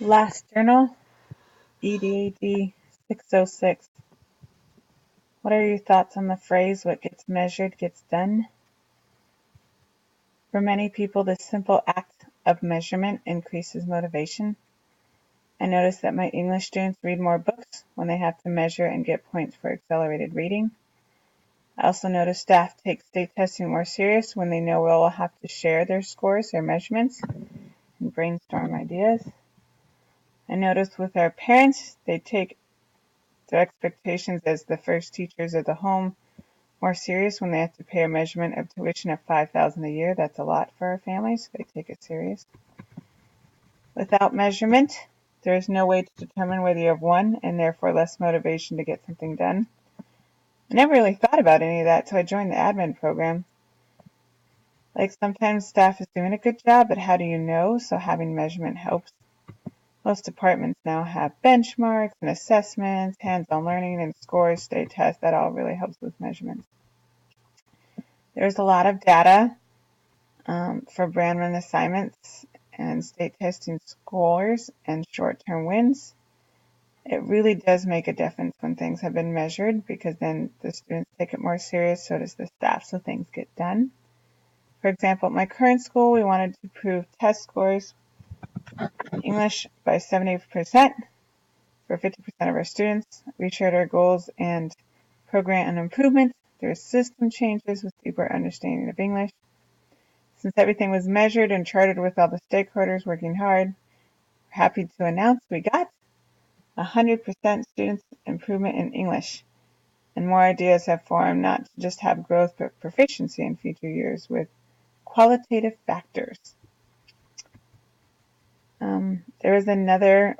Last journal, EDAD 606. What are your thoughts on the phrase, what gets measured gets done? For many people, this simple act of measurement increases motivation. I notice that my English students read more books when they have to measure and get points for accelerated reading. I also notice staff take state testing more serious when they know we'll have to share their scores, their measurements, and brainstorm ideas. I notice with our parents, they take their expectations as the first teachers of the home more serious when they have to pay a measurement of tuition of $5,000 a year. That's a lot for our families. They take it serious. Without measurement, there is no way to determine whether you have won and therefore less motivation to get something done. I never really thought about any of that, so I joined the admin program. Like sometimes staff is doing a good job, but how do you know? So having measurement helps. Most departments now have benchmarks and assessments, hands-on learning and scores, state tests. That all really helps with measurements. There's a lot of data for Brandman assignments and state testing scores and short-term wins. It really does make a difference when things have been measured because then the students take it more serious, so does the staff, so things get done. For example, at my current school, we wanted to improve test scores in English by 70% for 50% of our students. We shared our goals and program and improvement through system changes with deeper understanding of English. Since everything was measured and charted with all the stakeholders working hard, we're happy to announce we got 100% students improvement in English. And more ideas have formed not to just have growth but proficiency in future years with qualitative factors. There is another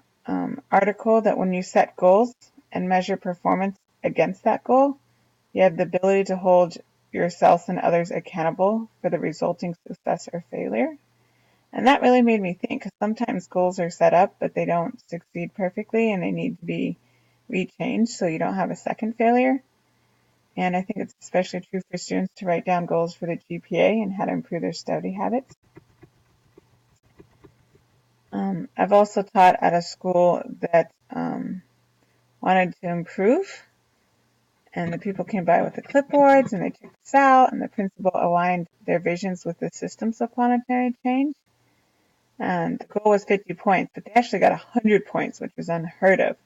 article that when you set goals and measure performance against that goal, you have the ability to hold yourself and others accountable for the resulting success or failure. And that really made me think, because sometimes goals are set up, but they don't succeed perfectly and they need to be rechanged so you don't have a second failure. And I think it's especially true for students to write down goals for the GPA and how to improve their study habits. I've also taught at a school that wanted to improve, and the people came by with the clipboards and they checked this out, and the principal aligned their visions with the systems of planetary change. And the goal was 50 points, but they actually got 100 points, which was unheard of.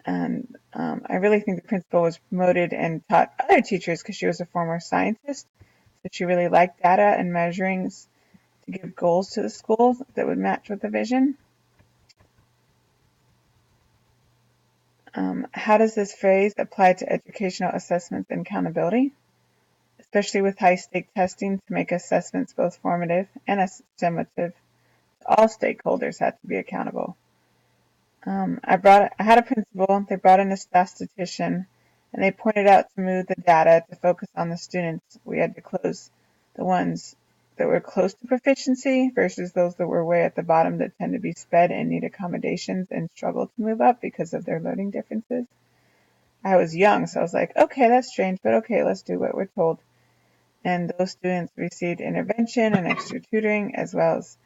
And I really think the principal was promoted and taught other teachers because she was a former scientist. So she really liked data and measurings to give goals to the schools that would match with the vision. How does this phrase apply to educational assessments and accountability, especially with high-stake testing to make assessments both formative and summative? All stakeholders have to be accountable. I had a principal, they brought in a statistician, and they pointed out to move the data to focus on the students. We had to close the ones that were close to proficiency versus those that were way at the bottom that tend to be sped and need accommodations and struggle to move up because of their learning differences. I was young, so I was like, okay, that's strange, but okay, let's do what we're told. And those students received intervention and extra tutoring, as well as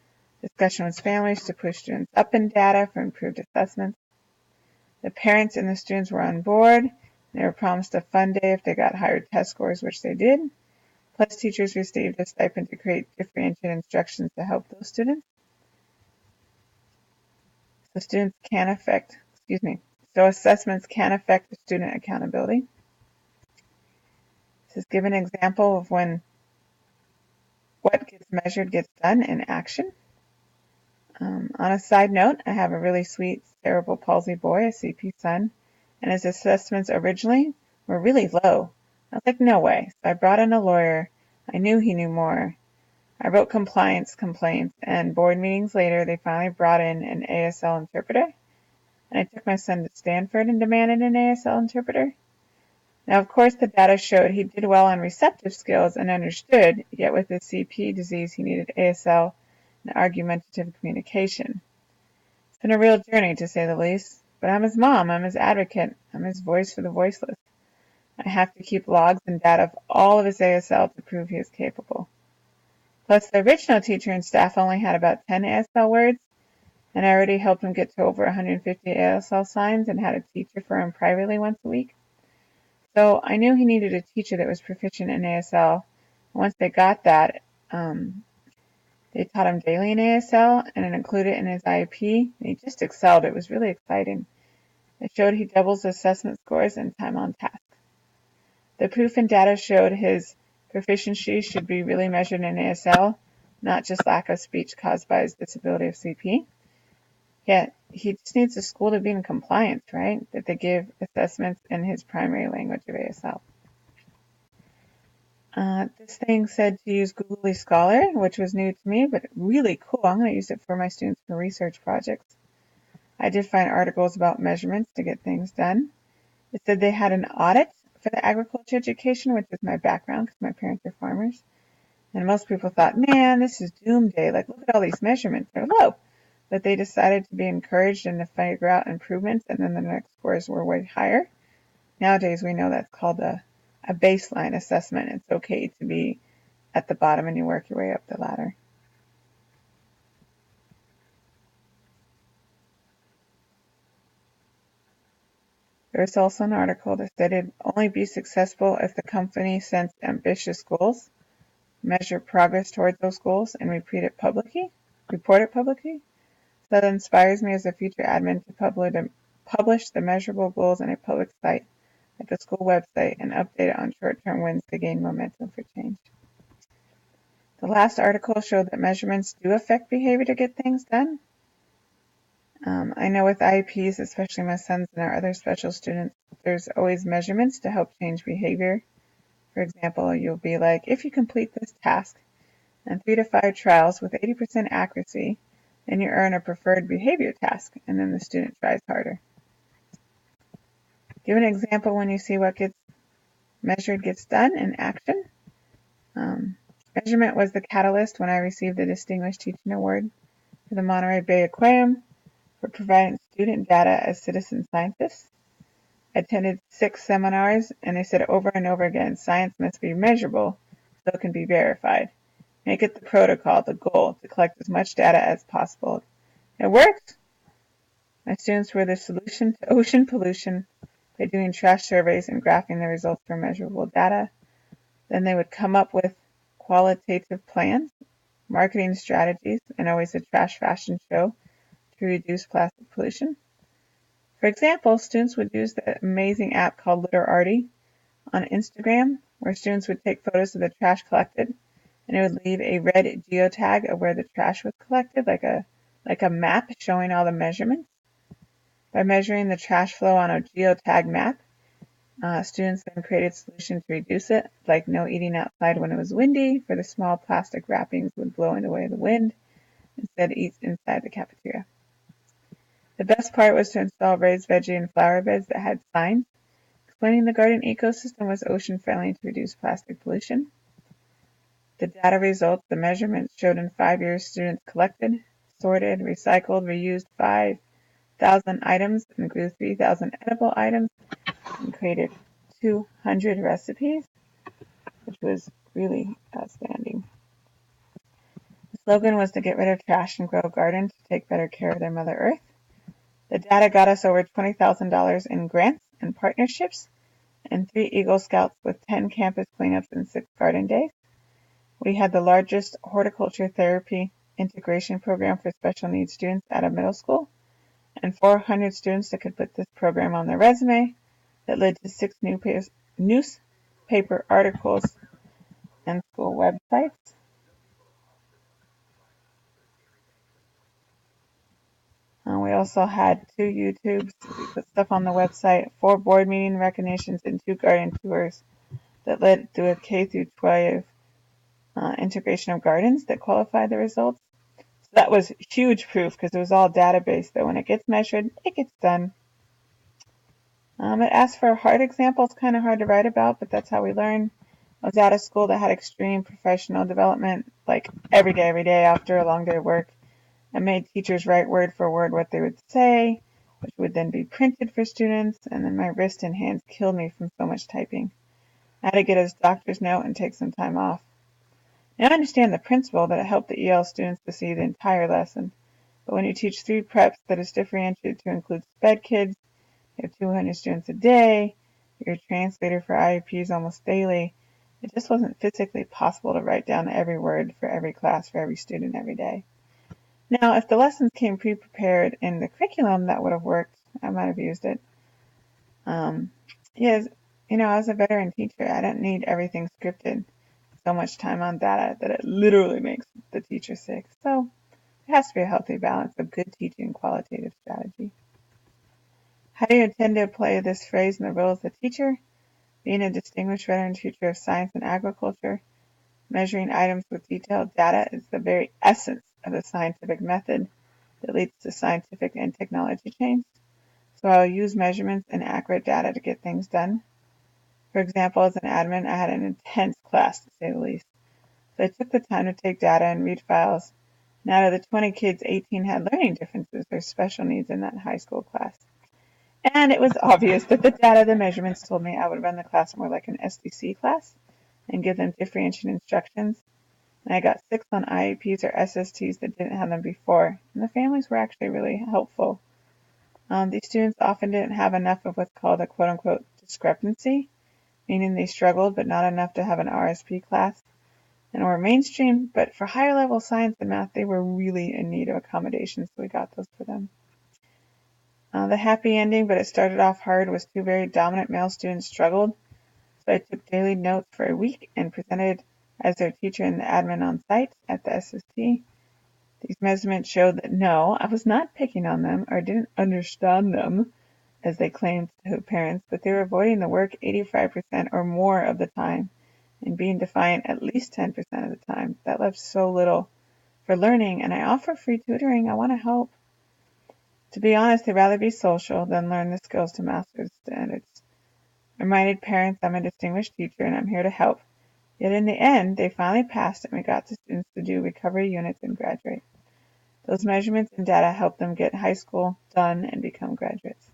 discussion with families to push students up in data for improved assessments. The parents and the students were on board. They were promised a fun day if they got higher test scores, which they did. Plus, teachers received a stipend to create differentiated instructions to help those students. So assessments can affect the student accountability. This is give an example of when what gets measured gets done in action. On a side note, I have a really sweet cerebral palsy boy, a CP son, and his assessments originally were really low. I was like, no way. So I brought in a lawyer. I knew he knew more. I wrote compliance complaints, and board meetings later, they finally brought in an ASL interpreter. And I took my son to Stanford and demanded an ASL interpreter. Now, of course, the data showed he did well on receptive skills and understood, yet with his CP disease, he needed ASL and argumentative communication. It's been a real journey, to say the least. But I'm his mom, I'm his advocate, I'm his voice for the voiceless. I have to keep logs and data of all of his ASL to prove he is capable. Plus, the original teacher and staff only had about 10 ASL words, and I already helped him get to over 150 ASL signs and had a teacher for him privately once a week. So I knew he needed a teacher that was proficient in ASL. Once they got that, they taught him daily in ASL and it included in his IEP. And he just excelled. It was really exciting. It showed he doubles assessment scores and time on task. The proof and data showed his proficiency should be really measured in ASL, not just lack of speech caused by his disability of CP. Yet, he just needs the school to be in compliance, right? That they give assessments in his primary language of ASL. This thing said to use Google Scholar, which was new to me, but really cool. I'm going to use it for my students for research projects. I did find articles about measurements to get things done. It said they had an audit for the agriculture education, which is my background because my parents are farmers. And most people thought, man, this is doomsday. Like, look at all these measurements. They're low. But they decided to be encouraged and to figure out improvements, and then the next scores were way higher. Nowadays, we know that's called a baseline assessment. It's okay to be at the bottom and you work your way up the ladder. There was also an article that said it'd only be successful if the company sets ambitious goals, measure progress towards those goals, and report it publicly. So that inspires me as a future admin to publish the measurable goals in a public site, like a school website, and update it on short-term wins to gain momentum for change. The last article showed that measurements do affect behavior to get things done. I know with IEPs, especially my sons and our other special students, there's always measurements to help change behavior. For example, you'll be like, if you complete this task and 3 to 5 trials with 80% accuracy, then you earn a preferred behavior task, and then the student tries harder. Give an example when you see what gets measured gets done in action. Measurement was the catalyst when I received the Distinguished Teaching Award for the Monterey Bay Aquarium for providing student data as citizen scientists. I attended 6 seminars, and they said over and over again, science must be measurable so it can be verified. Make it the protocol, the goal, to collect as much data as possible. It worked. My students were the solution to ocean pollution by doing trash surveys and graphing the results for measurable data. Then they would come up with qualitative plans, marketing strategies, and always a trash fashion show to reduce plastic pollution. For example, students would use the amazing app called Literarty on Instagram, where students would take photos of the trash collected, and it would leave a red geotag of where the trash was collected, like a map showing all the measurements. By measuring the trash flow on a geotag map, students then created solutions to reduce it, like no eating outside when it was windy, for the small plastic wrappings would blow in the way of the wind. Instead, eat inside the cafeteria. The best part was to install raised veggie and flower beds that had signs explaining the garden ecosystem was ocean-friendly to reduce plastic pollution. The data results, the measurements showed in 5 years students collected, sorted, recycled, reused 5,000 items and grew 3,000 edible items and created 200 recipes, which was really outstanding. The slogan was to get rid of trash and grow gardens to take better care of their Mother Earth. The data got us over $20,000 in grants and partnerships and 3 Eagle Scouts with 10 campus cleanups and 6 garden days. We had the largest horticulture therapy integration program for special needs students at a middle school, and 400 students that could put this program on their resume that led to 6 newspaper articles and school websites. We also had 2 YouTubes. We put stuff on the website, 4 board meeting recognitions, and 2 garden tours that led to a K through 12 integration of gardens that qualified the results. So that was huge proof because it was all data-based that when it gets measured, it gets done. It asked for hard examples, kind of hard to write about, but that's how we learn. I was at a school that had extreme professional development, like every day after a long day of work. I made teachers write word for word what they would say, which would then be printed for students, and then my wrist and hands killed me from so much typing. I had to get his doctor's note and take some time off. Now I understand the principle that it helped the EL students to see the entire lesson, But when you teach 3 preps that is differentiated to include SPED kids, you have 200 students a day, you're a translator for IEPs almost daily, it just wasn't physically possible to write down every word for every class for every student every day. Now, if the lessons came pre-prepared in the curriculum, that would have worked. I might have used it. Yes, as a veteran teacher, I don't need everything scripted. So much time on data that it literally makes the teacher sick. So there has to be a healthy balance of good teaching and qualitative strategy. How do you intend to apply this phrase in the role as a teacher? Being a distinguished veteran teacher of science and agriculture, measuring items with detailed data is the very essence of the scientific method that leads to scientific and technology change. So I'll use measurements and accurate data to get things done. For example, as an admin, I had an intense class, to say the least. So I took the time to take data and read files. And out of the 20 kids, 18 had learning differences or special needs in that high school class. And it was obvious that the data, the measurements told me I would run the class more like an SDC class and give them differentiated instructions. And I got 6 on IEPs or SSTs that didn't have them before. And the families were actually really helpful. These students often didn't have enough of what's called a quote-unquote discrepancy, meaning they struggled but not enough to have an RSP class, and were mainstream, but for higher level science and math, they were really in need of accommodations, so we got those for them. The happy ending, but it started off hard, was 2 very dominant male students struggled, so I took daily notes for a week and presented as their teacher and the admin on site at the SST. These measurements showed that no, I was not picking on them or didn't understand them, as they claimed to parents, but they were avoiding the work 85% or more of the time and being defiant at least 10% of the time. That left so little for learning, and I offer free tutoring. I want to help. To be honest, I'd rather be social than learn the skills to master the standards. I reminded parents I'm a distinguished teacher and I'm here to help. Yet in the end, they finally passed and we got the students to do recovery units and graduate. Those measurements and data helped them get high school done and become graduates.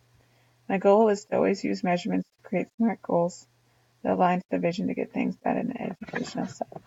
My goal is to always use measurements to create smart goals that align to the vision to get things done in the educational setting.